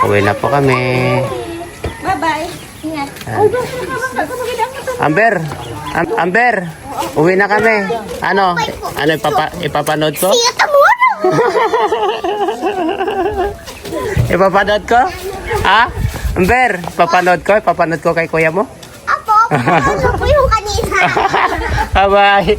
Uwi na po kami. Bye-bye. Ingat. Amber! Amber! Uwi na kami. Ano? Ano ipapanood ko? See you tomorrow. Ipapanood ko? Ha? Amber, ipapanood ko kay kuya mo? Apo, ano po yung kanina? Bye-bye!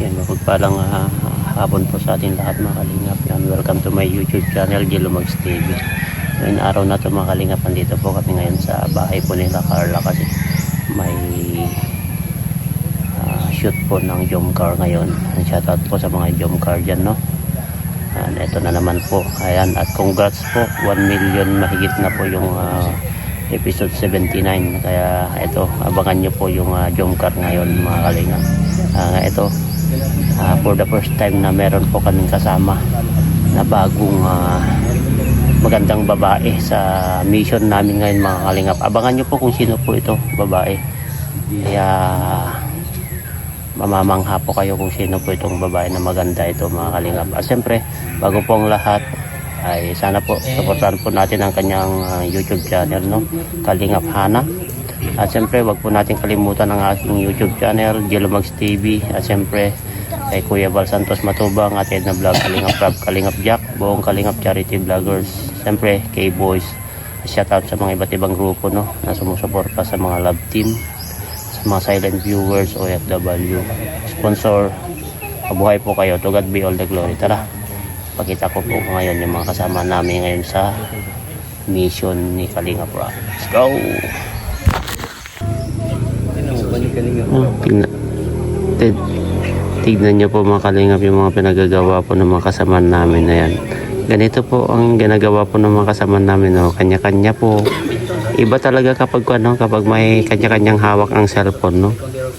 Yan, mapagpalang hapon po sa ating lahat mga kalingap. Yan, welcome to my YouTube channel, Gilumags TV. Ngayon araw na ito mga kalingap, nandito po kami ngayon sa bahay po nila Carla kasi may shoot po ng Jomcar ngayon. Shoutout po sa mga Jomcar dyan, no? And ito na naman po. Ayan, at congrats po. 1 million mahigit na po yung episode 79. Kaya ito, abangan nyo po yung Jomcar ngayon mga kalingap. Ito, for the first time na meron po kaming kasama na bagong magandang babae sa mission namin ngayon mga kalingap. Abangan nyo po kung sino po ito babae. Kaya mamamangha po kayo kung sino po itong babae na maganda ito mga kalingap. At siyempre, bago po ang lahat ay sana po supportahan po natin ang kanyang YouTube channel, no? Kalingap Hana. At siyempre, wag po natin kalimutan ang aking YouTube channel, Gilumags TV. At siyempre, kay Kuya Val Santos Matubang, at Edna Vlog, Kalingap Rap, Kalingap Jack, buong Kalingap Charity Vloggers. Siyempre, K-Boys. Shoutout sa mga iba't ibang grupo, no, na sumusuporta sa mga love team, sa mga silent viewers, OFW, sponsor. Mabuhay po kayo. To God be all the glory. Tara, pakita ko po ngayon yung mga kasama namin ngayon sa mission ni Kalingap Rap. Let's go! Tignan nyo po mga kalingap yung mga pinagagawa po ng mga kasama namin na yan. Ganito po ang ginagawa po ng mga kasama namin, no? Kanya-kanya po. Iba talaga kapag kapag may kanya-kanyang hawak ang cellphone, no?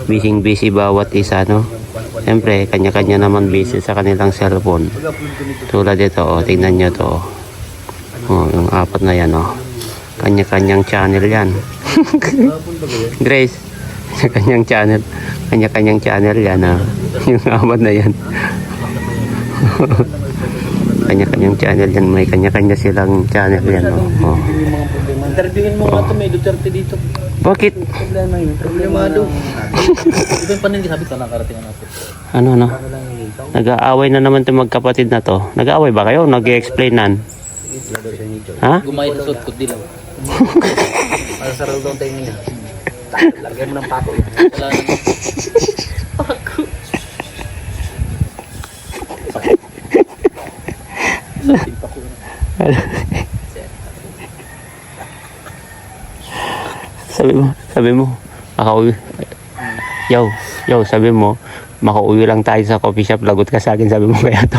Busy bawat isa, no? Siyempre, kanya-kanya naman busy sa kanilang cellphone. Tulad ito, oh, tignan nyo to. Oh, yung apat na yan, oh. Kanya-kanyang channel yan. Grace, kanya-kanyang channel yan, ah. Yung apat na yan. Kanya-kanyang channel yan, may kanya-kanya silang channel yan, oh. Interviewin mo nga ito, may Duterte dito. Bakit? Problema yun. Problemado. Ito yung panin, sabi ko nakarating natin. Ano, no? Nag-aaway na naman itong magkapatid na to. Nag-aaway ba kayo? Nag-explainan? Ha? Gumay sa suot ko, di lang. Para sa raldong tayo niya. Lagyan mo ng pako. Wala naman. Pako. Sakit pako. Sabi mo, makauwi. Sabi mo, makauwi lang tayo sa coffee shop, lagot ka sa akin, sabi mo kaya to.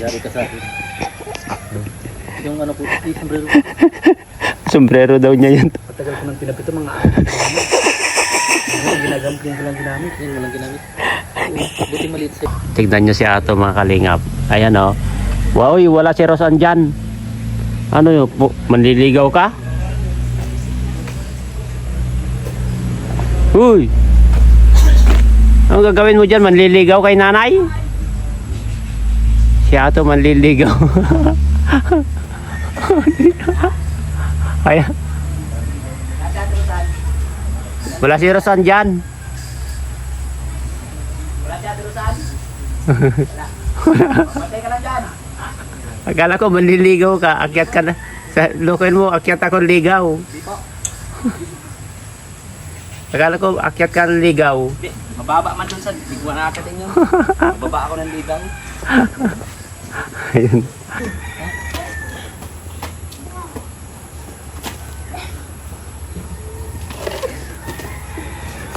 Yari ka sa akin. Yung ano po, sombrero. Sombrero daw niya yan. Patagal ko nang pinapito, mga ginagamit ko lang ginamit. Yan, walang ginamit. Buti maliit siya. Tignan nyo si Ato mga kalingap. Ayan, oh. Wow, wala si Rosan dyan. Ano yun? Manliligaw ka? Uy! Ano gagawin mo dyan? Manliligaw kay nanay? Si Ato manliligaw. Ayan. Wala si Rosan dyan. Wala siya, Rosan. Matay ka lang dyan. Akala ko manliligaw ka. Akyat ka na. Sa lokin mo, akyat ako ligaw. Akala ko akyat ka ng ligaw. Mababa man dun sa, di ko nakakating yun. Mababa ako ng ligaw. Ayun.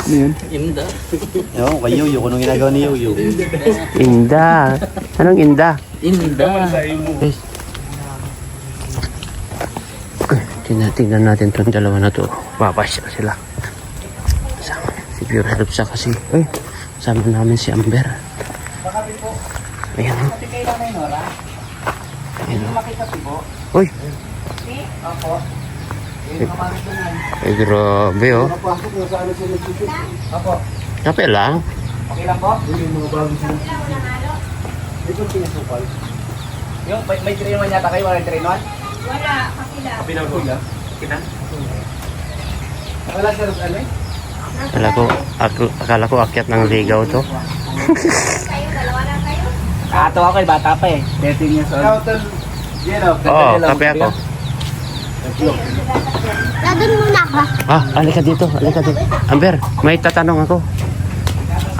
Ano yun? Inda. Oo, kay Yoyo. Kung anong ginagawa ni Yoyo. Inda. Anong inda? Inda. Guys. Tingnan natin itong dalawa na to. Papasya sila. Sama. Si Pure Help siya kasi. Sama namin si Amber. Ayan o. Ayan o. Uy. Apo. Ay, grabe oh. Napasok na sa ano sila dito. Apo. Kape lang. Okay lang po? Yung mga bago sila. Ito ang pinasukal. Yung, may tray naman yata kayo, walang tray naman? Kapinaw ko lang. Kinan? Wala sir, ano eh? Akala ko akyat ng ligaw to. Ato ako eh, bata pa eh. 13 years old. Kautan. Yan o. Oo, kape ako. Nadun muna ako. Ah, alika dito. Amber, may tatanong ako.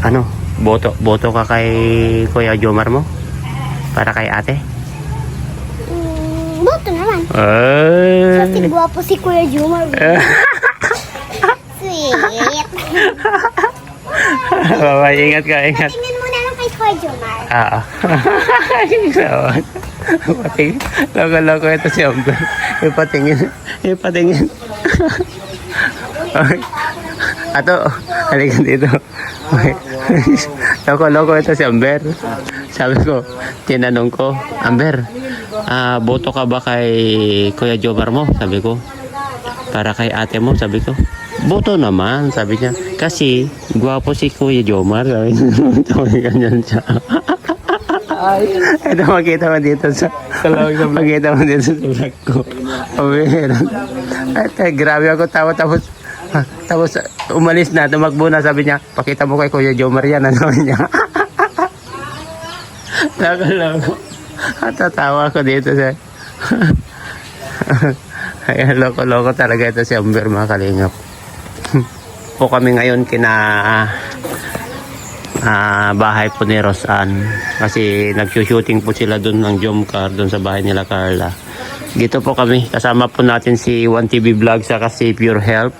Ano, boto ka kay Kuya Jomar mo? Para kay ate? Boto naman. Ay. Kasi gwapo si Kuya Jumar. Sweet. Bye, ingat ka. Tingnan mo na lang kay Kuya Jumar. Ah. Patingin. Loko ito si Amber. Ipatingin. Okay. Ato, halika dito. Okay. Loko ito si Amber. Sabi ko, tinanong ko, Amber, boto ka ba kay Kuya Jomar mo? Sabi ko. Para kay ate mo, sabi ko. Boto naman, sabi niya. Kasi, gwapo si Kuya Jomar. Sabi niya, ganyan siya. Ito, makita mo dito sa vlog ko. At grabe ako tawa, tapos umalis na, tumakbo na, sabi niya, pakita mo kay Kuya Jomar yan, ano niya. Loko. At tatawa ako dito sa... Ayan, loko talaga ito si Amber, mga kalingap. Po kami ngayon bahay po ni Rosan kasi nag-shooting po sila doon ng Jomcar doon sa bahay nila Carla. Dito po kami, kasama po natin si 1TV Vlog saka si Pure Health.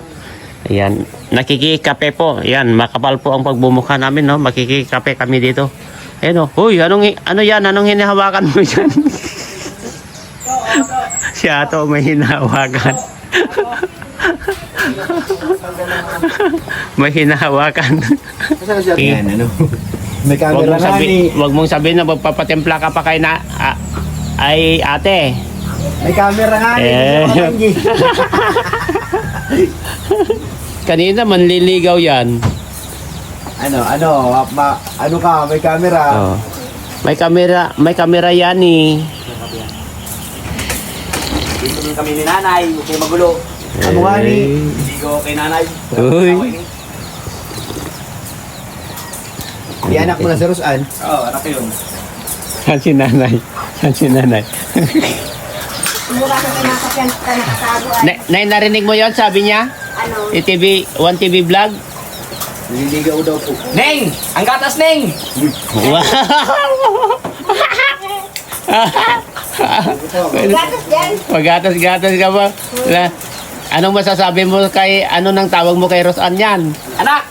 Ayan, nakikikape po. Ayan, makapal po ang pagbumuka namin, no? Makikikape kami dito. Ayan, oh. Uy, ano yan? Anong hinahawakan mo dyan? Siya to may hinahawakan. May hinahawakan. Yan, ano. May camera nga ni. Wag mong sabihin na magpapatimpla ka pa kay na ay ate. May camera nga ni. Eh. Kanina manliligaw yan. Ano ka, may camera. Oh. May kamera yan eh. Dito din kami ni nanay, huwag kayo magulo. Ano nga ni? Hindi ko kay nanay. Uy. Ianak mo na si Rosan. Oo, anak ko yun. Saan si nanay? Mura sa kinakasyan ka nakatago ay. Narinig mo yon sabi niya? Ano? 1TV Vlog? Nililigaw daw po. Neng! Ang gatas, Neng! Wow! Gatos dyan. Magatas-gatas ka ba? Anong masasabi mo kay, ano nang tawag mo kay Rosan yan? Anak!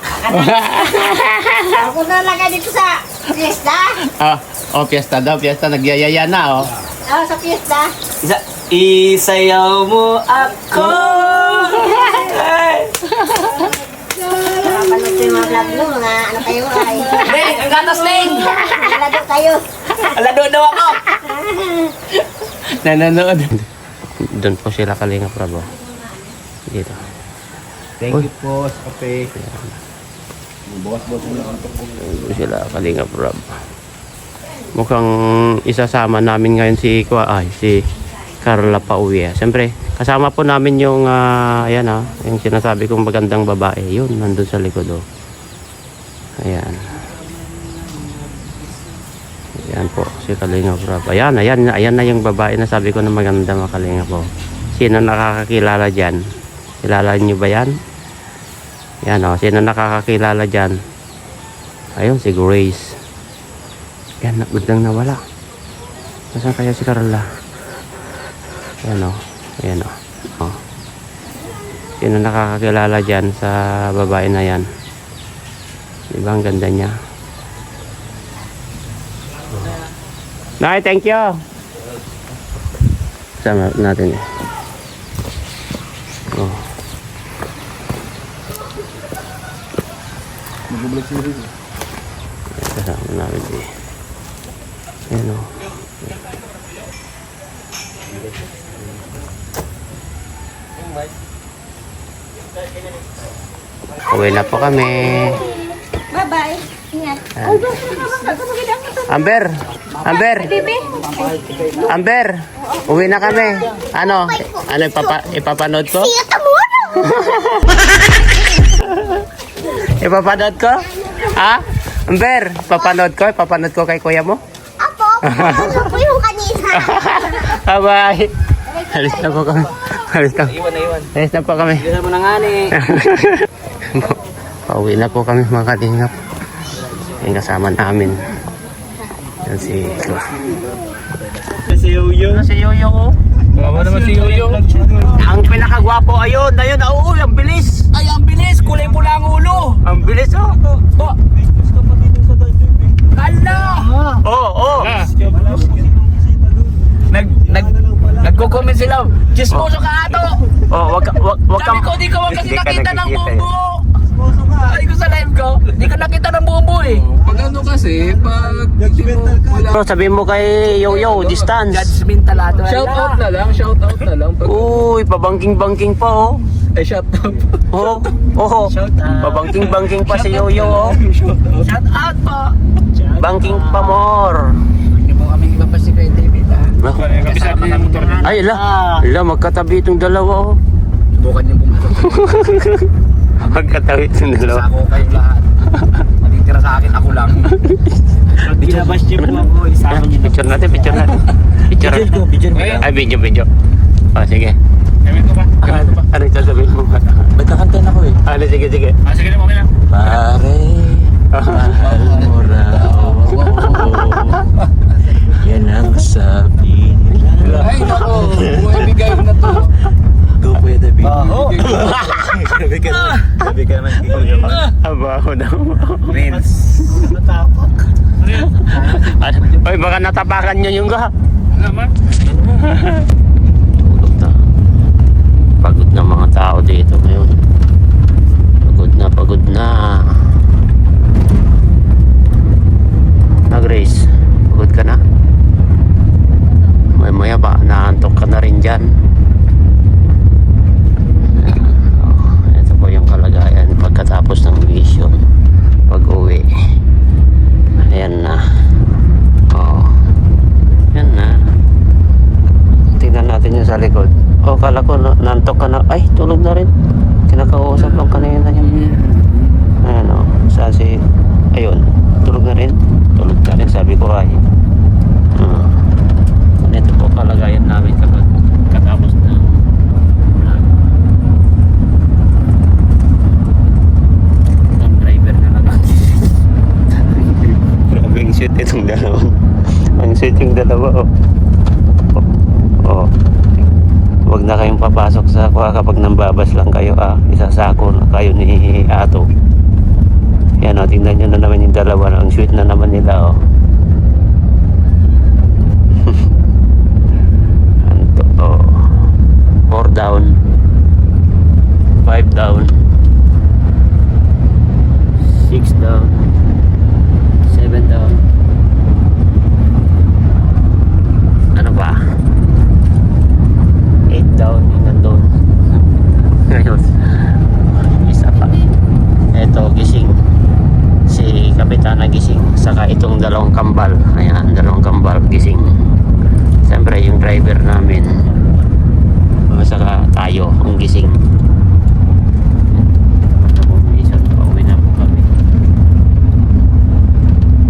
Ako na lang dito sa fiesta. Piyesta daw, nagyayaya na, oh. Sa fiesta. Isayaw mo ako! Napanood ko yung mga vlog mo, mga ano kayo ay. Neng! Ang gatas, Neng! Alado kayo. Alado daw ako! Nanonood. Doon po sila Kalinga Prabo. Dito. Thank you po sa kape. Bukas-bukas mo lang ito po. Doon sila Kalinga Prabo. Mukhang isasama namin ngayon si Carla pauwi. Siyempre, kasama po namin yung yung sinasabi kong magandang babae. Yun, nandun sa likod. Oh. Ayan. Ayan po, si Kalinga Prab. Ayan na yung babae na sabi ko na maganda, mga Kalinga po. Sino nakakakilala dyan? Kilala niyo ba yan? Yan o, sino nakakakilala dyan? Ayun, si Grace. Yan, biglang nawala. Nasaan kaya si Carla? Ayan o, ayan o. Oh. Sino nakakakilala dyan sa babae na yan? Diba ang ganda niya? Nay, thank you. Sama natin eh. Oh. Mag-vlog si Riz. Kasama namin eh. Ayan o. Uwi na po kami. Bye-bye. Ingat. Amber! Amber! Amber! Uwi na kami. Ano? Ano ipapanood ko? Ipapanood ko? Ha? Amber! Ipapanood ko kay kuya mo? Apo, ano po yung kanina? Bye-bye! Alis na po kami. Alis na po kami. Yun mo na nga ni. Pauwi na po kami mga kalingap. Yung kasama namin. Yan si Yuyo. Si Yoyo ko. Baba naman si Yuyo. Ang pinakagwapo ayun. Ayun, ang bilis. Ay, ang bilis. Kulay pula ang ulo. Ang bilis oh. Oh. Hala! Oh. Nagko-comment sila. Chismoso ka ato. Oh, wag Sabi ko, di ka wag kasi nakita ng bumbo. Ay ko sa live ko, di ka nakita ng bumbo eh. Pag ano kasi, pag wala. Oh, sabi mo kay Yoyo, distance. Judgmental ato. Shout out na lang. Pag, Uy, pabangking-bangking pa oh. shout out. Oh. Pabangking-bangking pa si Yoyo oh. Shout out po. Bangking pa more. Hindi mo kami iba pa si Kuya David ha. Kabisado na motor niya. Ay, ala, magkatabi itong dalawa oh. Subukan niyo pumasok. Magkatabi itong dalawa. Sako kayong lahat. Matitira sa akin, ako lang. Binabas niyo po ako, isama niyo na. Picture natin. Picture. Video ko. Ay, video. Oh, sige. Gamit ko ba? Ano yung sasabihin mo? Ba't kakanta na ko eh? Ano, sige. Sige na, okay na. Pare, mura. Yan ang sabi nila. Ay, nako. Bumibigay ko na to. Go Kuya David. Sabi ka naman kay Abaho daw. Vince. Ay, baka natapakan nyo yung ga. Naman. Pagod na mga tao dito ngayon. Pagod na. Nag-race. Pagod ka na? Maya ba, naantok ka na rin dyan. Ito po yung kalagayan pagkatapos ng mission. Pag-uwi. Ayan na. Oo. Ayan na. Tingnan natin yung sa likod. Oh, kala ko nantok ka na. Ay, tulog na rin. Kinakausap lang kanina yan. Ayan o. Saan si... Ayun. Tulog na rin. Sabi ko ay. Ito po kalagayan namin kapag katapos na ang driver na lang. Grabe ang sweet itong dalawa. Ang sweet yung dalawa oh. Huwag na kayong papasok sa kuha kapag nambabas lang kayo isasako na kayo ni Ato. Yan o, tingnan nyo na naman yung dalawa. Ang sweet na naman nila o. Anto o. 4 down, 5 down, 6 down, 7 down. Ano ba? 8 down, yun nandun. Ngayon, isa pa. Eto, gising. Si Kapitana gising. Saka itong dalawang kambal. Ayan, dalawang kambal gising. Siyempre, yung driver namin. Saka tayo, ang gising. Isang pauwi na po kami.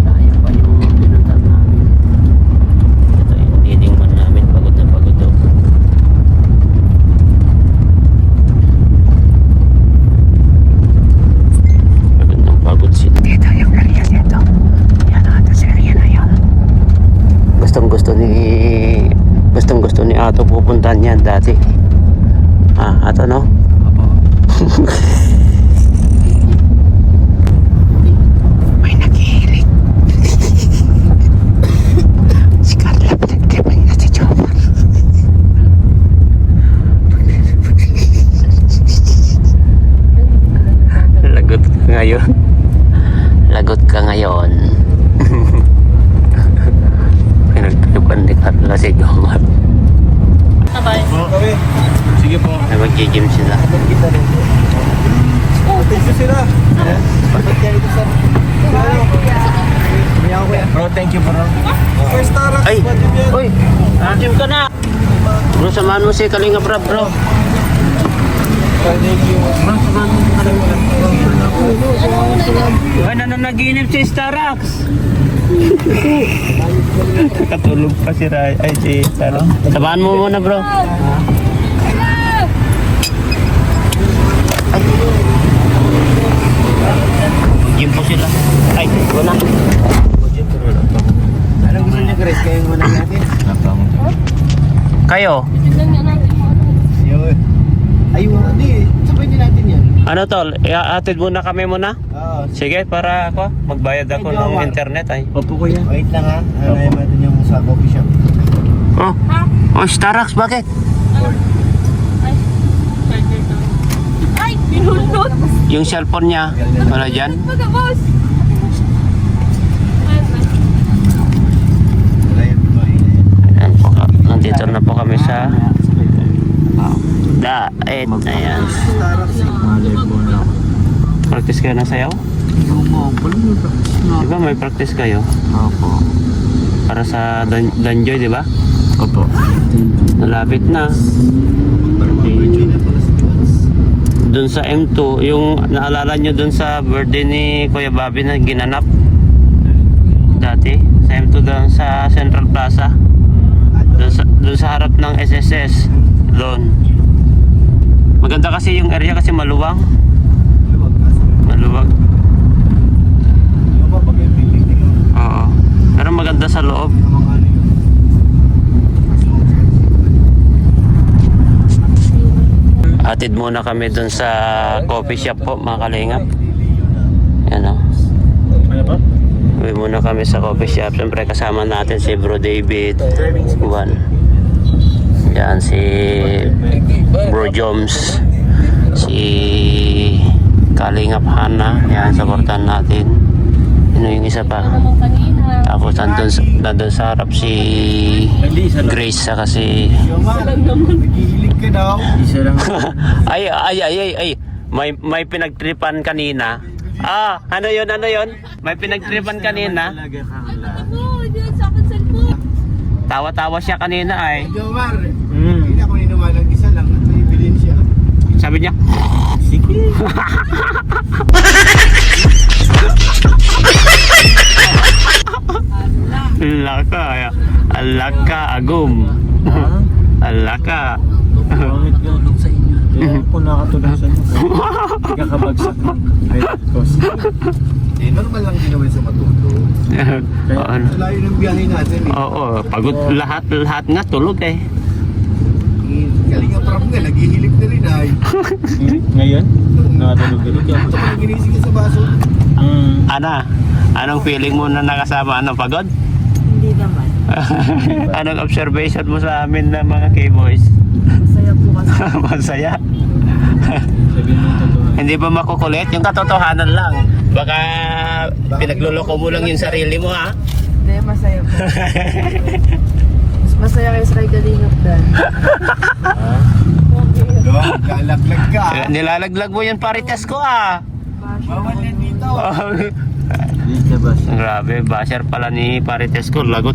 Tayo pa yung pinuntan namin. Ito yung diningman namin. Pagod na pagod daw. Pagod sila. Dito yung area dito. Yan ata sa area na yan. Gustong gusto ni Ato pupuntahan yan dati. Ato no? May naghihilig. Si Carla pinagtripan niya si Jomar. Lagot ka ngayon. Pinagtripan ni Carla si Jomar. Sige po. mag-gym sila. Thank you sila. Bakit kaya ito sir? Bro, thank you bro. First Tarax, Ay! what you get? Uy! Gym ka na! Bro, samahan mo si Kalinga Prab, bro. Thank you. Ay, nananaginip si Starax. Katulog pa si Ray. Ay, si Tarax. Samahan mo muna, bro. Gym po sila. Ay, wala. Anong gusto niya, Chris? Kaya muna natin. Kayo, Yun. Ayun, hindi. Sabay din natin yan. ano tol? Iatid muna kami muna? Oo. Sige, para ako, magbayad ako ng internet ay. Opo kuya. Wait lang ha. Ano natin yung sa coffee shop. Oh, oh Starax, bakit? Ay, binulot. Yung cellphone niya, wala dyan? Baga, boss. Ayan po, nandito na po kami sa Daet. Ayan. Practice kayo ng sayaw? Di ba may practice kayo? Opo. Para sa Danjoy, di ba? Opo. Malapit na. Doon sa M2, yung naalala nyo doon sa birthday ni Kuya Bobby na ginanap dati, sa M2 doon sa Central Plaza, doon sa harap ng SSS doon. Maganda kasi yung area kasi maluwang, maluwag. Oo, pero maganda sa loob. Atid muna kami dun sa coffee shop po, mga kalingap. Yan o. Ano ba? Uwi muna kami sa coffee shop. Siyempre kasama natin si Bro David Juan. Yan si Bro Joms. Si Kalingap Hana. Yan, supportan natin. Yun yung isa pa. Tapos nandun sa harap si Grace saka si Nagihilig ka daw. Isa lang. ay may pinagtripan kanina. Ano yon may pinagtripan kanina. Talaga kang lahat. Ako, diyan sa akin cellphone. Tawa-tawa siya kanina ay. Jomar. Hindi ako niniwalang isa lang. At may bilin siya. Sabi niya, Sige. alaka agum. Alaka. Pangit ka ulit sa inyo. Kaya ako nakatulong sa inyo. Hindi ka kabagsak ng height cost. Eh, normal lang din naman sa matuto. Ano? Layo ng biyahe natin. Oo, pagod lahat nga tulog eh. Galing ang prap nga, naghihilig na rin ay. Ngayon? Nakatulog ka rin. Ito pa ginising ka sa baso. Anong feeling mo na nakasama? Ano, pagod? Hindi naman. Anong observation mo sa amin na mga K-boys? Masaya po kasi. Masaya. Sabihin mo yung totoo. Hindi ba makukulit? Yung katotohanan lang. Baka pinagluloko mo lang yung sarili mo, ha? Hindi, masaya po. Mas masaya kayo sa kay Kalingap Dan. Kalaglag ka. Nilalaglag mo yung parites ko, ah. Bawal yan dito. Grabe, basher pala ni Parites ko. Lagot.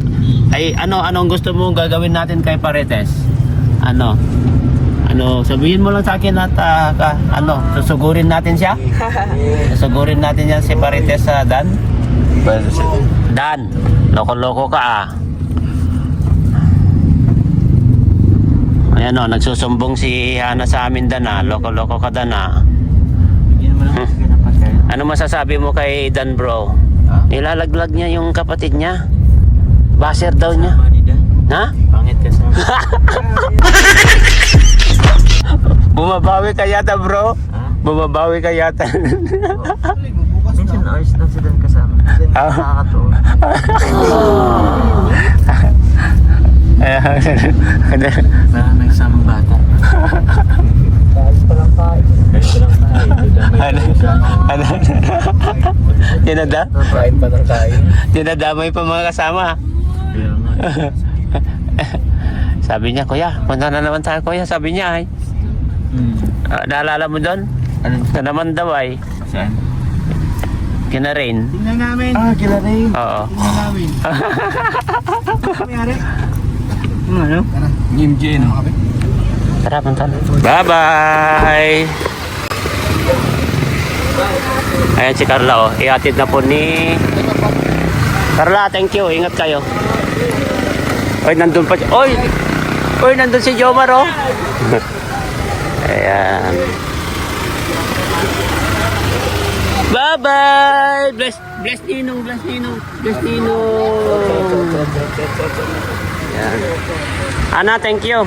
Ay, anong gusto mong gagawin natin kay Parites? Ano, sabihin mo lang sa akin at susugurin natin siya? Susugurin natin yan si Parites sa Dan? Dan, loko-loko ka ah. Ayan o, nagsusumbong si Hana sa amin Dan ah. Loko-loko ka Dan ah. Ano masasabi mo kay Dan bro? Nilalaglag niya yung kapatid niya. Basher daw niya. Ha? Pangit ka sa Bumabawi ka yata bro? Bumabawi ka yata. Minsan ayos lang sila kasama. Kasi nakakatuwa. Parang nagsamang bata. Ano? Tinada? kain pa ng kain. Tinadamay pa mga kasama. Sabi niya, kuya, punta na naman tayo kuya. Sabi niya ay. Naalala mo doon? Ano? Sa naman daw ay Saan? kina Rain. Tingnan namin. Kila Ray. Oo. Tingnan namin. Mayari. Ano? MJ, no? Tara, punta na. Bye-bye! Ayan si Carla, oh. Ihatid na po ni... Carla, thank you. Ingat kayo. Oy, nandun pa siya. Oy! Oy, nandun si Jomar, oh. Ayan. Bye-bye! Bless Ninong, bless Ninong, bless Ninong. Ayan. Ana, thank you.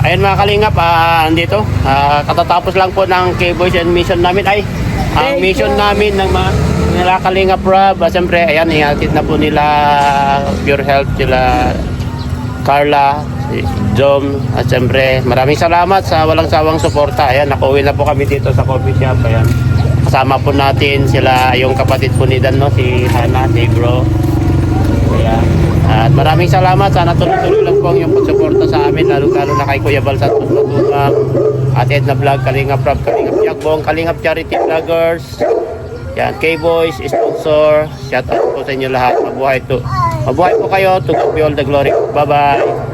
Ayan mga kalingap, andito. Katatapos lang po ng K-Boys and mission namin. Ay, ang mission namin ng mga nila Kalingap Rob. Siyempre, ayan, ihatid na po nila Pure Health, sila Carla, si Jom. At siyempre, maraming salamat sa walang sawang suporta. Ayan, nakauwi na po kami dito sa coffee shop. Ayan, kasama po natin sila, yung kapatid po ni Dan, no? Si Hana, si Bro. Ayan. At maraming salamat. Sana tuloy-tuloy lang po ang iyong pagsuporta sa amin, lalo-lalo na kay Kuya Balsat Tututubang, at Edna Vlog, Kalingap Rob, Kalingap Yakbong, Kalingap Charity Vloggers. Yan, K-Boys, sponsor. Shout out po sa inyo lahat. Mabuhay po kayo. To God be all the glory. Bye-bye.